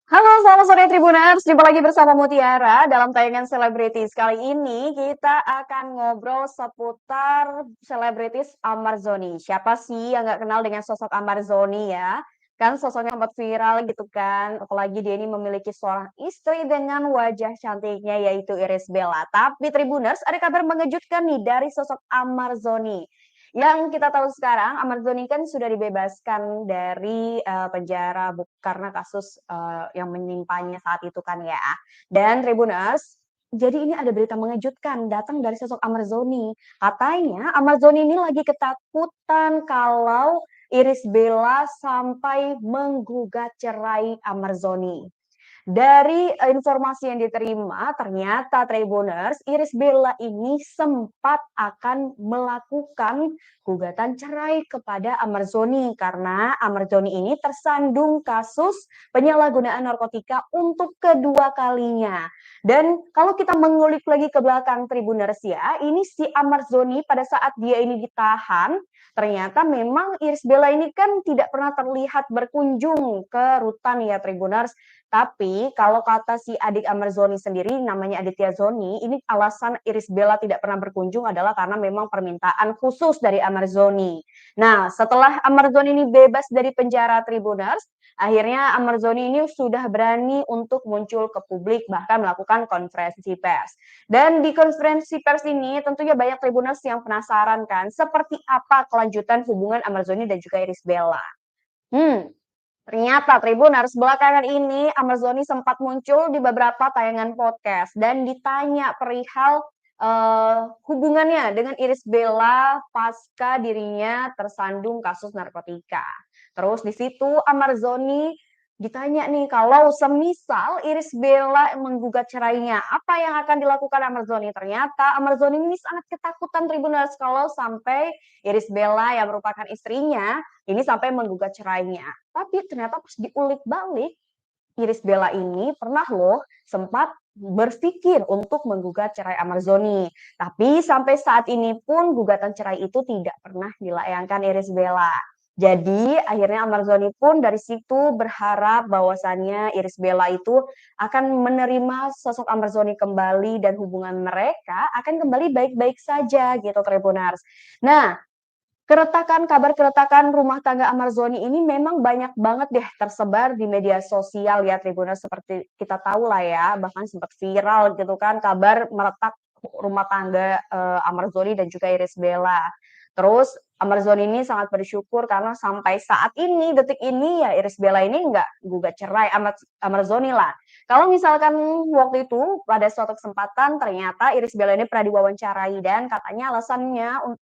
Halo, selamat sore Tribuners. Jumpa lagi bersama Mutiara dalam tayangan selebritis. Kali ini kita akan ngobrol seputar selebritis Ahmad Zoni. Siapa sih yang nggak kenal dengan sosok Ahmad Zoni ya? Kan sosoknya sempat viral gitu kan. Apalagi dia ini memiliki seorang istri dengan wajah cantiknya yaitu Iris Bella. Tapi Tribuners, ada kabar mengejutkan nih dari sosok Ahmad Zoni. Yang kita tahu sekarang, Ahmad Zoni kan sudah dibebaskan dari penjara karena kasus yang menimpanya saat itu kan ya. Dan Tribuners, jadi ini ada berita mengejutkan datang dari sosok Ahmad Zoni. Katanya Ahmad Zoni ini lagi ketakutan kalau Iris Bella sampai menggugat cerai Ahmad Zoni. Dari informasi yang diterima, ternyata Tribuners, Iris Bella ini sempat akan melakukan gugatan cerai kepada Ahmad Zoni karena Ahmad Zoni ini tersandung kasus penyalahgunaan narkotika untuk kedua kalinya. Dan kalau kita mengulik lagi ke belakang Tribuners ya, ini si Ahmad Zoni pada saat dia ini ditahan, ternyata memang Iris Bella ini kan tidak pernah terlihat berkunjung ke rutan ya Tribuners. Tapi kalau kata si adik Ahmad Zoni sendiri namanya Aditya Zoni, ini alasan Iris Bella tidak pernah berkunjung adalah karena memang permintaan khusus dari Ahmad Zoni. Nah, setelah Ahmad Zoni ini bebas dari penjara Tribuners, akhirnya Ahmad Zoni ini sudah berani untuk muncul ke publik bahkan melakukan konferensi pers. Dan di konferensi pers ini tentunya banyak Tribuners yang penasaran kan seperti apa kelanjutan hubungan Ahmad Zoni dan juga Iris Bella. Hmm, Ternyata Tribuners belakangan ini Ahmad Zoni sempat muncul di beberapa tayangan podcast dan ditanya perihal hubungannya dengan Iris Bella pasca dirinya tersandung kasus narkotika. Terus di situ Ahmad Zoni ditanya nih kalau semisal Iris Bella menggugat cerainya, apa yang akan dilakukan Ahmad Zoni? Ternyata Ahmad Zoni ini sangat ketakutan Tribuners kalau sampai Iris Bella yang merupakan istrinya ini sampai menggugat cerainya. Tapi ternyata pas diulik balik, Iris Bella ini pernah loh sempat berpikir untuk menggugat cerai Ahmad Zoni. Tapi sampai saat ini pun gugatan cerai itu tidak pernah dilayangkan Iris Bella. Jadi akhirnya Ahmad Zoni pun dari situ berharap bahwasannya Iris Bella itu akan menerima sosok Ahmad Zoni kembali dan hubungan mereka akan kembali baik-baik saja gitu Tribunars. Nah, kabar keretakan rumah tangga Ahmad Zoni ini memang banyak banget deh tersebar di media sosial ya Tribuners seperti kita tahu lah ya, bahkan sempat viral gitu kan kabar meretak rumah tangga Ahmad Zoni dan juga Iris Bella. Terus Ahmad Zoni ini sangat bersyukur karena sampai saat ini, detik ini ya Iris Bella ini nggak gugat cerai Ahmad Zoni lah. Kalau misalkan waktu itu pada suatu kesempatan ternyata Iris Bella ini pernah diwawancarai dan katanya alasannya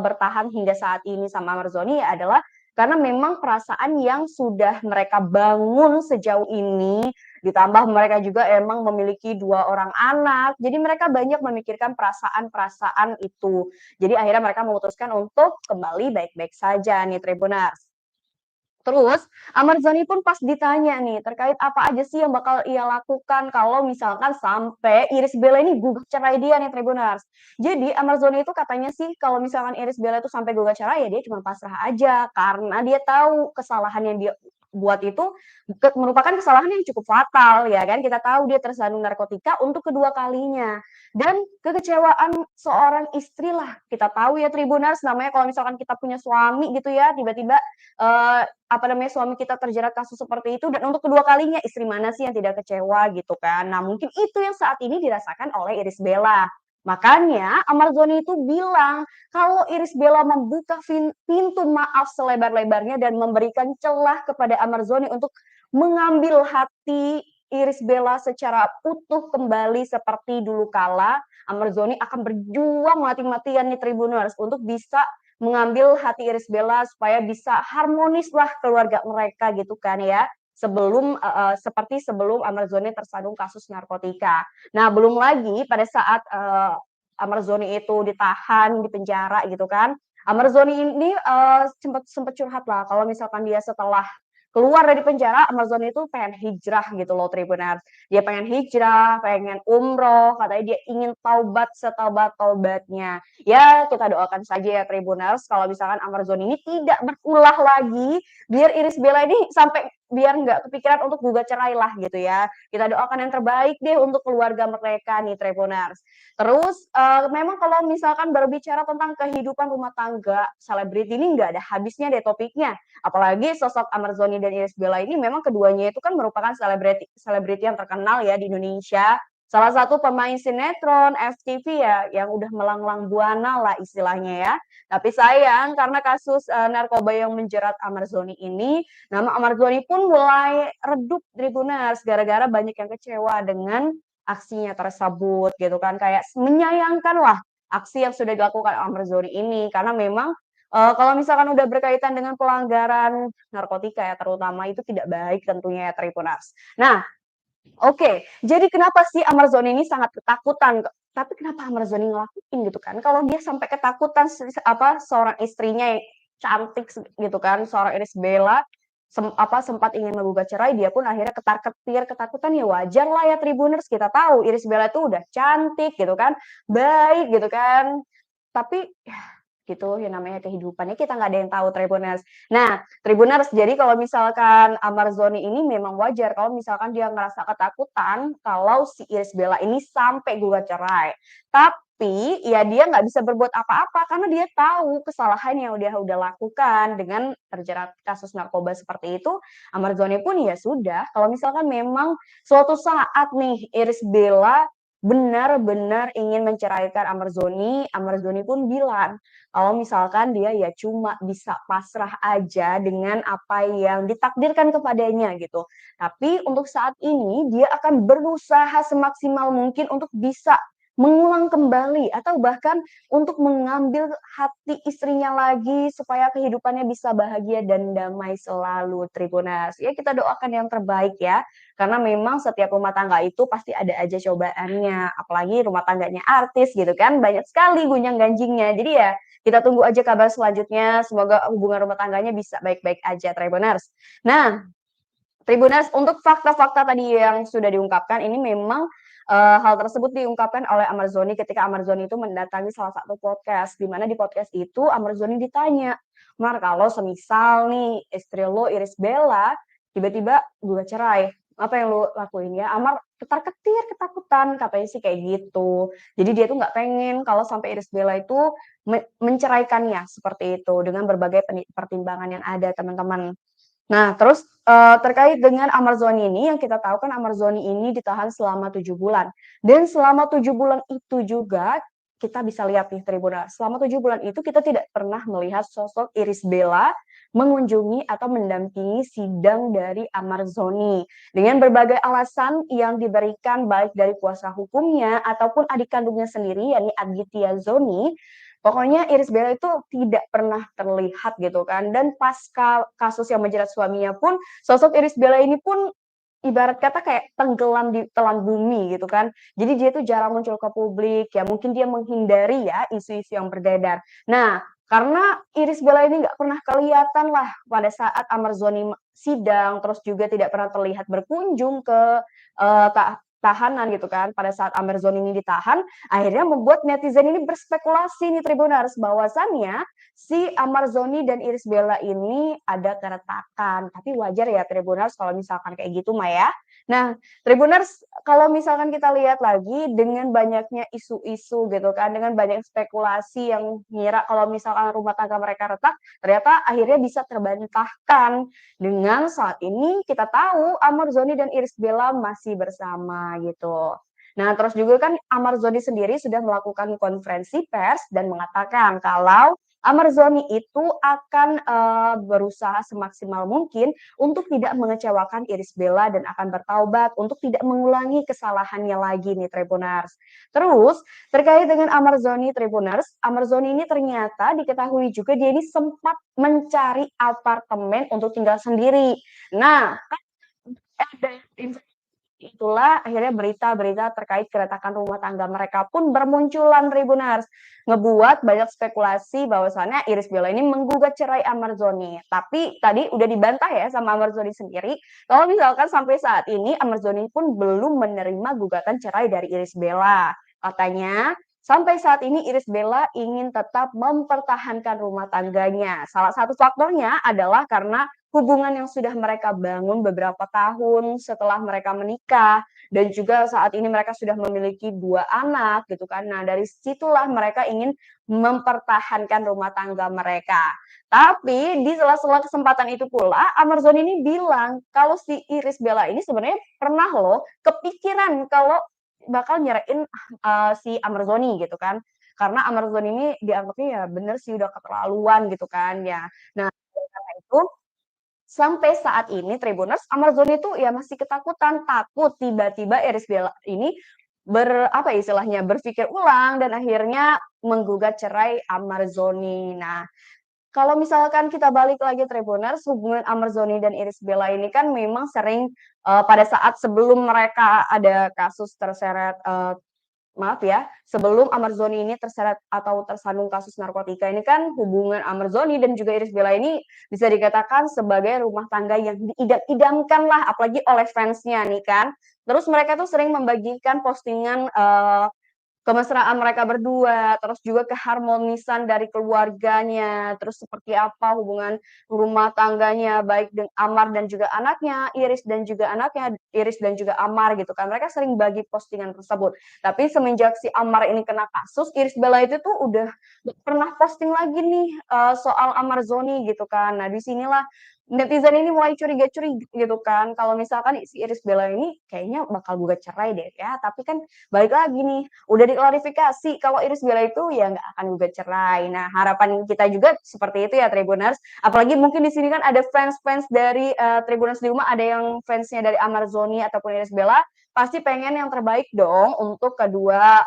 bertahan hingga saat ini sama Marzoni adalah karena memang perasaan yang sudah mereka bangun sejauh ini, ditambah mereka juga emang memiliki 2 orang anak, jadi mereka banyak memikirkan perasaan-perasaan itu. Jadi akhirnya mereka memutuskan untuk kembali baik-baik saja nih Tribuners. Terus Ahmad Zani pun pas ditanya nih terkait apa aja sih yang bakal ia lakukan kalau misalkan sampai Iris Bella ini gugat cerai dia nih Tribuners. Jadi Ahmad Zani itu katanya sih kalau misalkan Iris Bella itu sampai gugat cerai ya dia cuma pasrah aja karena dia tahu kesalahan yang dia buat itu merupakan kesalahan yang cukup fatal ya kan kita tahu dia tersandung narkotika untuk kedua kalinya dan kekecewaan seorang istri lah kita tahu ya Tribuners namanya kalau misalkan kita punya suami gitu ya tiba-tiba apa namanya, suami kita terjerat kasus seperti itu dan untuk kedua kalinya, istri mana sih yang tidak kecewa gitu kan. Nah mungkin itu yang saat ini dirasakan oleh Iris Bella. Makanya Ahmad Zoni itu bilang kalau Iris Bella membuka pintu maaf selebar-lebarnya dan memberikan celah kepada Ahmad Zoni untuk mengambil hati Iris Bella secara utuh kembali seperti dulu kala, Ahmad Zoni akan berjuang mati-matian nih Tribuners untuk bisa mengambil hati Iris Bella supaya bisa harmonislah keluarga mereka gitu kan ya. Seperti sebelum Ahmad Zoni tersandung kasus narkotika. Nah, belum lagi pada saat Ahmad Zoni itu ditahan di penjara gitu kan. Ahmad Zoni ini sempat sempat curhat lah kalau misalkan dia setelah keluar dari penjara, Ahmad Zoni itu pengen hijrah gitu loh Tribuners. Dia pengen hijrah, pengen umroh, katanya dia ingin taubat setaubat-taubatnya. Ya kita doakan saja ya Tribuners kalau misalkan Ahmad Zoni ini tidak berulah lagi biar Iris Bella ini sampai biar nggak kepikiran untuk gugat cerai lah gitu ya. Kita doakan yang terbaik deh untuk keluarga mereka nih Tribuners. Terus, memang kalau misalkan berbicara tentang kehidupan rumah tangga selebriti ini nggak ada habisnya deh topiknya. Apalagi sosok Amar Zoni dan Irish Bella ini memang keduanya itu kan merupakan selebriti yang terkenal ya di Indonesia. Salah satu pemain sinetron, FTV ya, yang udah melanglang buana lah istilahnya ya. Tapi sayang karena kasus narkoba yang menjerat Amar Zoni ini, nama Amar Zoni pun mulai redup Tribuners gara-gara banyak yang kecewa dengan aksinya tersebut gitu kan. Kayak menyayangkan lah aksi yang sudah dilakukan Amar Zoni ini karena memang kalau misalkan udah berkaitan dengan pelanggaran narkotika ya terutama itu tidak baik tentunya ya Tribuners. Nah, oke, jadi kenapa sih Amar Zoni ini sangat ketakutan? Tapi kenapa Amar Zoni ngelakuin gitu kan? Kalau dia sampai ketakutan seorang istrinya yang cantik gitu kan, seorang Irish Bella sempat ingin menggugat cerai, dia pun akhirnya ketar-ketir ketakutan ya wajar lah ya Tribuners. Kita tahu Irish Bella itu udah cantik gitu kan, baik gitu kan. Tapi ya gitu ya namanya kehidupannya kita nggak ada yang tahu Tribuners. Nah, Tribuners, jadi kalau misalkan Amar Zoni ini memang wajar kalau misalkan dia ngerasa ketakutan kalau si Irish Bella ini sampai gugat cerai. Tapi ya dia nggak bisa berbuat apa-apa karena dia tahu kesalahan yang dia udah lakukan dengan terjerat kasus narkoba seperti itu. Amar Zoni pun ya sudah, kalau misalkan memang suatu saat nih Irish Bella benar-benar ingin menceraikan Amar Zoni pun bilang kalau misalkan dia ya cuma bisa pasrah aja dengan apa yang ditakdirkan kepadanya gitu. Tapi untuk saat ini dia akan berusaha semaksimal mungkin untuk bisa mengulang kembali atau bahkan untuk mengambil hati istrinya lagi supaya kehidupannya bisa bahagia dan damai selalu Tribunas. Ya kita doakan yang terbaik ya. Karena memang setiap rumah tangga itu pasti ada aja cobaannya, apalagi rumah tangganya artis gitu kan, banyak sekali gunjang-ganjingnya. Jadi ya kita tunggu aja kabar selanjutnya, semoga hubungan rumah tangganya bisa baik-baik aja Tribuners. Nah, Tribuners untuk fakta-fakta tadi yang sudah diungkapkan ini memang hal tersebut diungkapkan oleh Amar Zoni ketika Amar Zoni itu mendatangi salah satu podcast, di mana di podcast itu Amar Zoni ditanya, Mar kalau semisal nih istri lo Irish Bella tiba-tiba gugat cerai, apa yang lo lakuin ya? Amar ketar-ketir ketakutan katanya sih kayak gitu. Jadi dia tuh nggak pengen kalau sampai Irish Bella itu menceraikannya seperti itu dengan berbagai pertimbangan yang ada teman-teman. Nah, terus, terkait dengan Amar Zoni ini, yang kita tahu kan Amar Zoni ini ditahan selama 7 bulan. Dan selama 7 bulan itu juga, kita bisa lihat nih Tribuners, selama 7 bulan itu kita tidak pernah melihat sosok Irish Bella mengunjungi atau mendampingi sidang dari Amar Zoni. Dengan berbagai alasan yang diberikan baik dari kuasa hukumnya ataupun adik kandungnya sendiri, yakni Aditya Zoni, pokoknya Irish Bella itu tidak pernah terlihat gitu kan, dan pasca kasus yang menjerat suaminya pun, sosok Irish Bella ini pun ibarat kata kayak tenggelam di telan bumi gitu kan. Jadi dia tuh jarang muncul ke publik, ya mungkin dia menghindari ya isu-isu yang beredar. Nah, karena Irish Bella ini nggak pernah kelihatan lah pada saat Amar Zoni sidang, terus juga tidak pernah terlihat berkunjung ke tahanan gitu kan, pada saat Amar Zoni ini ditahan, akhirnya membuat netizen ini berspekulasi nih Tribuners, bahwasannya si Amar Zoni dan Irish Bella ini ada keretakan. Tapi wajar ya Tribuners kalau misalkan kayak gitu mah ya. Nah, Tribuners kalau misalkan kita lihat lagi dengan banyaknya isu-isu gitu kan, dengan banyak spekulasi yang ngira kalau misalkan rumah tangga mereka retak, ternyata akhirnya bisa terbantahkan dengan saat ini kita tahu Amar Zoni dan Irish Bella masih bersama gitu. Nah, terus juga kan Amar Zoni sendiri sudah melakukan konferensi pers dan mengatakan kalau Amar Zoni itu akan berusaha semaksimal mungkin untuk tidak mengecewakan Irish Bella dan akan bertaubat untuk tidak mengulangi kesalahannya lagi nih Tribuners. Terus terkait dengan Amar Zoni Tribuners, Amar Zoni ini ternyata diketahui juga dia ini sempat mencari apartemen untuk tinggal sendiri. Nah, ada itulah akhirnya berita-berita terkait keretakan rumah tangga mereka pun bermunculan Tribuners. Ngebuat banyak spekulasi bahwasannya Irish Bella ini menggugat cerai Amar Zoni. Tapi tadi udah dibantah ya sama Amar Zoni sendiri. Kalau misalkan sampai saat ini Amar Zoni pun belum menerima gugatan cerai dari Irish Bella. Katanya sampai saat ini Irish Bella ingin tetap mempertahankan rumah tangganya. Salah satu faktornya adalah karena hubungan yang sudah mereka bangun beberapa tahun setelah mereka menikah dan juga saat ini mereka sudah memiliki 2 anak gitu kan. Nah, dari situlah mereka ingin mempertahankan rumah tangga mereka. Tapi di sela-sela kesempatan itu pula Amazon ini bilang kalau si Irish Bella ini sebenarnya pernah loh kepikiran kalau bakal nyerahin, si Amazoni gitu kan. Karena Amazon ini dianggapnya ya bener sih udah keterlaluan gitu kan ya. Nah, oleh karena itu sampai saat ini Tribuners, Amazon itu ya masih ketakutan, takut tiba-tiba Irish Bella ini apa ya istilahnya, berpikir ulang dan akhirnya menggugat cerai Amarzoni. Nah, kalau misalkan kita balik lagi Tribuners, hubungan Amarzoni dan Irish Bella ini kan memang sering, pada saat sebelum mereka ada kasus terseret, maaf ya, sebelum Amarzoni ini terseret atau tersandung kasus narkotika ini kan hubungan Amarzoni dan juga Irish Bella ini bisa dikatakan sebagai rumah tangga yang diidam-idamkan lah, apalagi oleh fansnya nih kan. Terus mereka tuh sering membagikan postingan kemesraan mereka berdua, terus juga keharmonisan dari keluarganya, terus seperti apa hubungan rumah tangganya baik Amar dan juga anaknya, Iris dan juga Amar gitu kan. Mereka sering bagi postingan tersebut. Tapi semenjak si Amar ini kena kasus, Iris Bella itu tuh udah nggak pernah posting lagi nih soal Amar Zoni gitu kan. Nah, disinilah netizen ini mulai curiga-curiga gitu kan. Kalau misalkan si Iris Bella ini kayaknya bakal gugat cerai deh ya. Tapi kan balik lagi nih, udah diklarifikasi kalau Irish Bella itu ya nggak akan gugat cerai. Nah, harapan kita juga seperti itu ya Tribuners. Apalagi mungkin di sini kan ada fans-fans dari Tribuners di rumah, ada yang fansnya dari Amarzoni ataupun Irish Bella, pasti pengen yang terbaik dong untuk kedua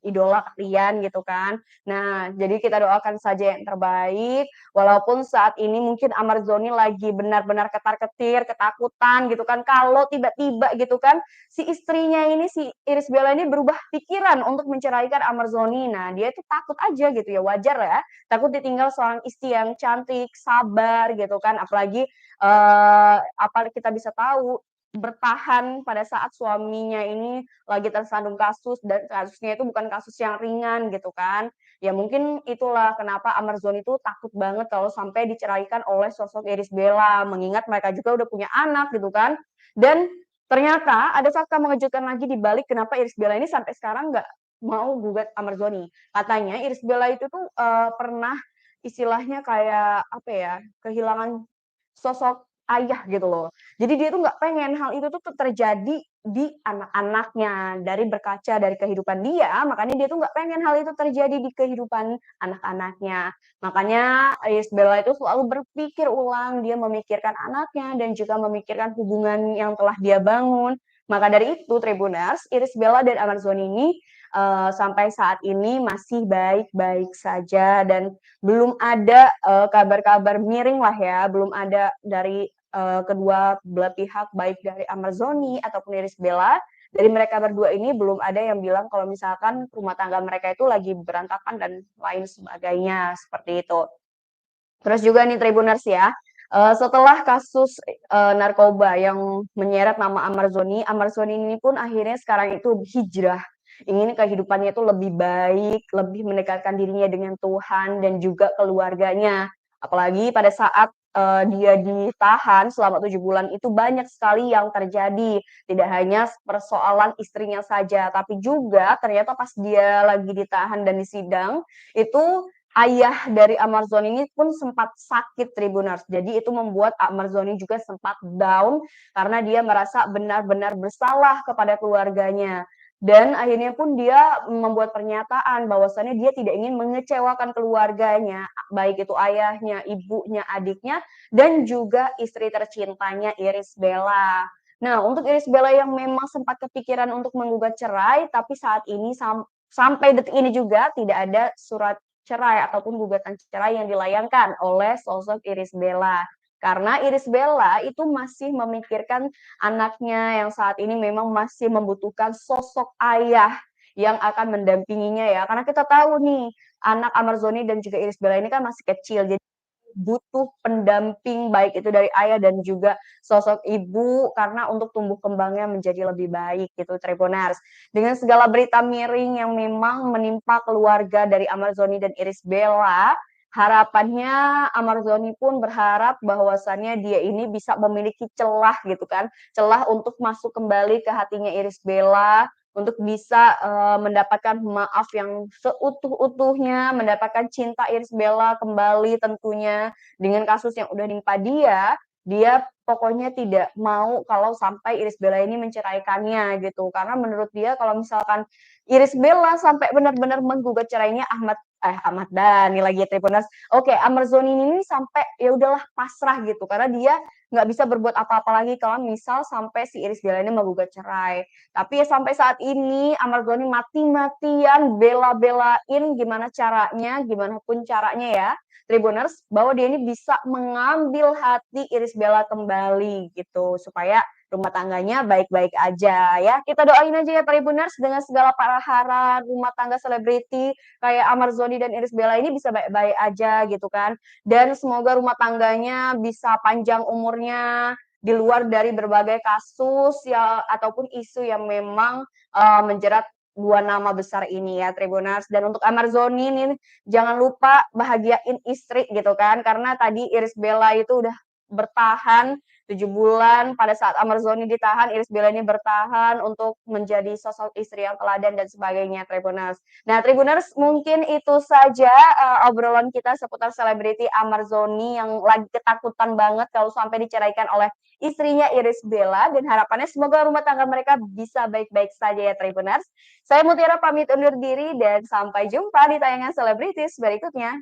idola kalian gitu kan. Nah, jadi kita doakan saja yang terbaik. Walaupun saat ini mungkin Amarzoni lagi benar-benar ketar-ketir, ketakutan gitu kan. Kalau tiba-tiba gitu kan si istrinya ini, si Irish Bella ini berubah pikiran untuk menceraikan Amarzoni. Nah, dia itu takut aja gitu ya, wajar ya. Takut ditinggal seorang istri yang cantik, sabar gitu kan. Apalagi apa kita bisa tahu bertahan pada saat suaminya ini lagi tersandung kasus dan kasusnya itu bukan kasus yang ringan gitu kan. Ya mungkin itulah kenapa Amarzoni itu takut banget kalau sampai diceraikan oleh sosok Irish Bella mengingat mereka juga udah punya anak gitu kan. Dan ternyata ada fakta mengejutkan lagi di balik kenapa Irish Bella ini sampai sekarang nggak mau gugat Amarzoni. Katanya Irish Bella itu tuh pernah istilahnya kayak apa ya, kehilangan sosok ayah gitu loh. Jadi dia tuh nggak pengen hal itu tuh terjadi di anak-anaknya. Dari berkaca dari kehidupan dia, makanya dia tuh nggak pengen hal itu terjadi di kehidupan anak-anaknya. Makanya Irish Bella itu selalu berpikir ulang, dia memikirkan anaknya dan juga memikirkan hubungan yang telah dia bangun. Maka dari itu Tribuners, Irish Bella dan Amarzoni ini sampai saat ini masih baik-baik saja dan belum ada kabar-kabar miring lah ya, belum ada dari kedua belah pihak baik dari Amarzoni ataupun Irish Bella, dari mereka berdua ini belum ada yang bilang kalau misalkan rumah tangga mereka itu lagi berantakan dan lain sebagainya, seperti itu. Terus juga nih Tribuners ya, setelah kasus, narkoba yang menyeret nama Amarzoni, Amarzoni ini pun akhirnya sekarang itu hijrah, ingin kehidupannya itu lebih baik, lebih mendekatkan dirinya dengan Tuhan dan juga keluarganya. Apalagi pada saat, dia ditahan selama 7 bulan itu banyak sekali yang terjadi, tidak hanya persoalan istrinya saja, tapi juga ternyata pas dia lagi ditahan dan disidang, itu ayah dari Amarzoni ini pun sempat sakit Tribuners. Jadi itu membuat Amarzoni juga sempat down karena dia merasa benar-benar bersalah kepada keluarganya. Dan akhirnya pun dia membuat pernyataan bahwasannya dia tidak ingin mengecewakan keluarganya, baik itu ayahnya, ibunya, adiknya, dan juga istri tercintanya Irish Bella. Nah, untuk Irish Bella yang memang sempat kepikiran untuk menggugat cerai, tapi saat ini sampai detik ini juga tidak ada surat cerai ataupun gugatan cerai yang dilayangkan oleh sosok Irish Bella. Karena Irish Bella itu masih memikirkan anaknya yang saat ini memang masih membutuhkan sosok ayah yang akan mendampinginya ya. Karena kita tahu nih, anak Amarzoni dan juga Irish Bella ini kan masih kecil, jadi butuh pendamping baik itu dari ayah dan juga sosok ibu karena untuk tumbuh kembangnya menjadi lebih baik gitu Tribuners. Dengan segala berita miring yang memang menimpa keluarga dari Amarzoni dan Irish Bella, harapannya Amarzoni pun berharap bahwasannya dia ini bisa memiliki celah gitu kan, celah untuk masuk kembali ke hatinya Irish Bella, untuk bisa, mendapatkan maaf yang seutuh-utuhnya, mendapatkan cinta Irish Bella kembali tentunya. Dengan kasus yang udah nimpa dia, dia pokoknya tidak mau kalau sampai Irish Bella ini menceraikannya gitu. Karena menurut dia kalau misalkan Irish Bella sampai benar-benar menggugat cerainya Ahmad Dhani lagi Tribuners. Oke, Amarzoni ini sampai ya udahlah pasrah gitu karena dia nggak bisa berbuat apa-apa lagi kalau misal sampai si Irish Bella ini menggugat cerai. Tapi ya sampai saat ini Amarzoni mati-matian bela-belain gimana pun caranya ya, Tribuners, bahwa dia ini bisa mengambil hati Irish Bella kembali gitu supaya rumah tangganya baik-baik aja ya. Kita doain aja ya Tribuners dengan segala paraharan rumah tangga selebriti kayak Amarzoni dan Irish Bella ini bisa baik-baik aja gitu kan. Dan semoga rumah tangganya bisa panjang umurnya di luar dari berbagai kasus ya ataupun isu yang memang menjerat dua nama besar ini ya Tribuners. Dan untuk Amarzoni nih jangan lupa bahagiain istri gitu kan karena tadi Irish Bella itu udah bertahan 7 bulan pada saat Amarzoni ditahan, Irish Bella ini bertahan untuk menjadi sosok istri yang teladan dan sebagainya Tribuners. Nah Tribuners mungkin itu saja obrolan kita seputar selebriti Amarzoni yang lagi ketakutan banget kalau sampai diceraikan oleh istrinya Irish Bella dan harapannya semoga rumah tangga mereka bisa baik-baik saja ya Tribuners. Saya Mutiara pamit undur diri dan sampai jumpa di tayangan selebritis berikutnya.